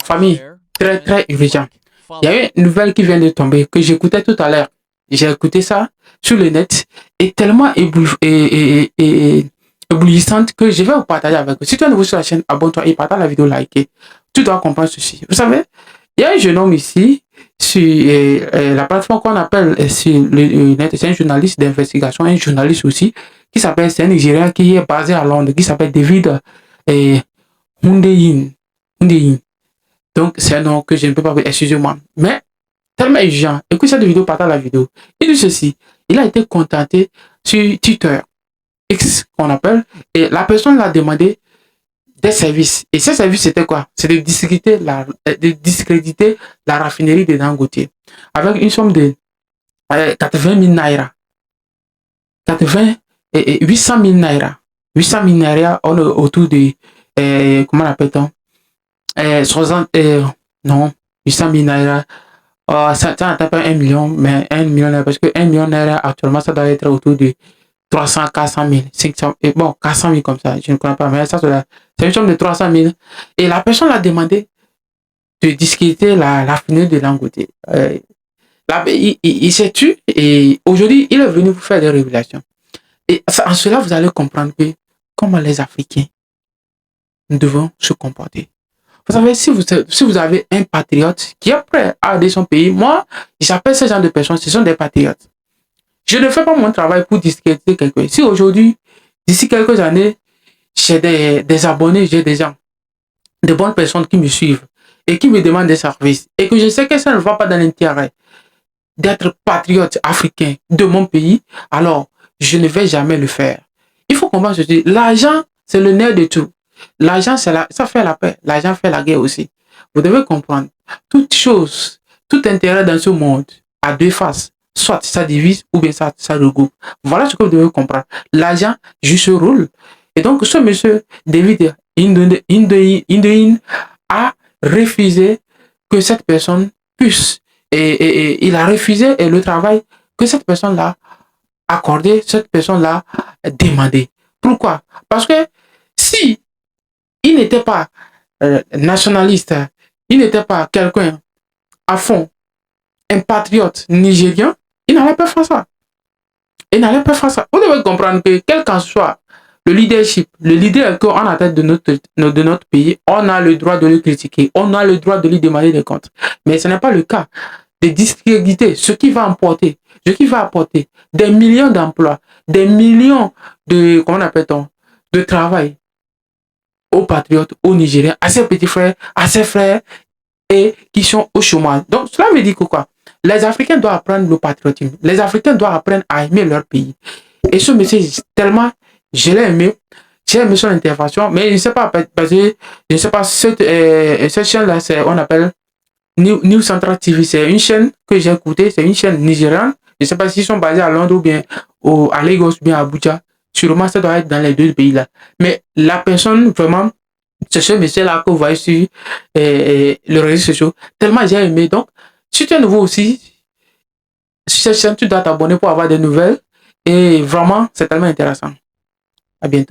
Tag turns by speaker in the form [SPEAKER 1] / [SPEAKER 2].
[SPEAKER 1] famille, très très urgent. Il y a une nouvelle qui vient de tomber que j'écoutais tout à l'heure. J'ai écouté ça sur le net et tellement éblouissante que je vais vous partager avec vous. Si tu es nouveau sur la chaîne, abonne-toi et partage la vidéo, likez. Tu dois comprendre ceci. Vous savez, il y a un jeune homme ici sur la plateforme qu'on appelle sur le net. C'est un journaliste d'investigation, un journaliste aussi qui s'appelle, c'est un Nigérien qui est basé à Londres, qui s'appelle David Hundeyin. Hundeyin. Donc, c'est un nom que je ne peux pas vous, excusez-moi. Mais, tellement urgent. Écoute cette vidéo, partage la vidéo. Il dit ceci. Il a été contacté sur Twitter, X qu'on appelle, et la personne l'a demandé des services. Et ces services, c'était quoi? C'est de discréditer la raffinerie de Dangote avec une somme de 80 000 naira. 80 et 800 000 naira. 800 000 naira, on est autour de, comment l'appelle-t-on? 60, non, 800 000 naira. Ça n'atteint pas 1 million, mais 1 million naira, parce que 1 million naira, actuellement, ça doit être autour de 300, 400 000, 500, et bon, 400 000 comme ça, je ne connais pas, mais ça, c'est une somme de 300 000. Et la personne l'a demandé de discuter la finale de Dangote. Il s'est tué et aujourd'hui, il est venu vous faire des révélations. Et en cela, vous allez comprendre que comment les Africains, nous devons se comporter. Vous savez, si vous avez un patriote qui est prêt à aider son pays, moi, j'appelle ce genre de personnes, ce sont des patriotes. Je ne fais pas mon travail pour discréditer quelqu'un. Si aujourd'hui, d'ici quelques années, j'ai des abonnés, j'ai des gens, de bonnes personnes qui me suivent et qui me demandent des services, et que je sais que ça ne va pas dans l'intérêt d'être patriote africain de mon pays, alors je ne vais jamais le faire. Il faut comprendre ceci. L'argent, c'est le nerf de tout. L'argent, ça fait la paix. L'argent fait la guerre aussi. Vous devez comprendre. Toute chose, tout intérêt dans ce monde a deux faces. Soit ça divise ou bien ça regroupe. Voilà ce que vous devez comprendre. L'argent joue ce rôle. Et donc, ce monsieur David Indoyin a refusé que cette personne puisse. Et il a refusé le travail que cette personne-là accordé, cette personne-là demandé. Pourquoi? Parce que si il n'était pas nationaliste, il n'était pas quelqu'un à fond, un patriote nigérien, il n'allait pas faire ça. Il n'allait pas faire ça. Vous devez comprendre que quel qu'en soit le leadership, le leader qu'on a à tête de notre pays, on a le droit de le critiquer, on a le droit de lui demander des comptes. Mais ce n'est pas le cas de discréditer ce qui va apporter des millions d'emplois, des millions de, comment appelle-t-on, de travail aux patriotes, aux Nigériens, à ses petits frères, à ses frères, et qui sont au chômage. Donc, cela veut dire que quoi? Les Africains doivent apprendre le patriotisme. Les Africains doivent apprendre à aimer leur pays. Et ce monsieur, tellement, je l'ai aimé. J'ai aimé son intervention, mais je ne sais pas, parce que je ne sais pas, cette chaîne-là, on appelle New Central TV. C'est une chaîne que j'ai écoutée, c'est une chaîne nigériane. Je ne sais pas s'ils sont basés à Londres ou bien à Lagos ou bien à Abuja. Sûrement, ça doit être dans les deux pays-là. Mais la personne, vraiment, c'est ce monsieur-là que vous voyez sur le réseau social. Tellement j'ai aimé. Donc, si tu es nouveau aussi, sur cette chaîne, tu dois t'abonner pour avoir des nouvelles. Et vraiment, c'est tellement intéressant. À bientôt.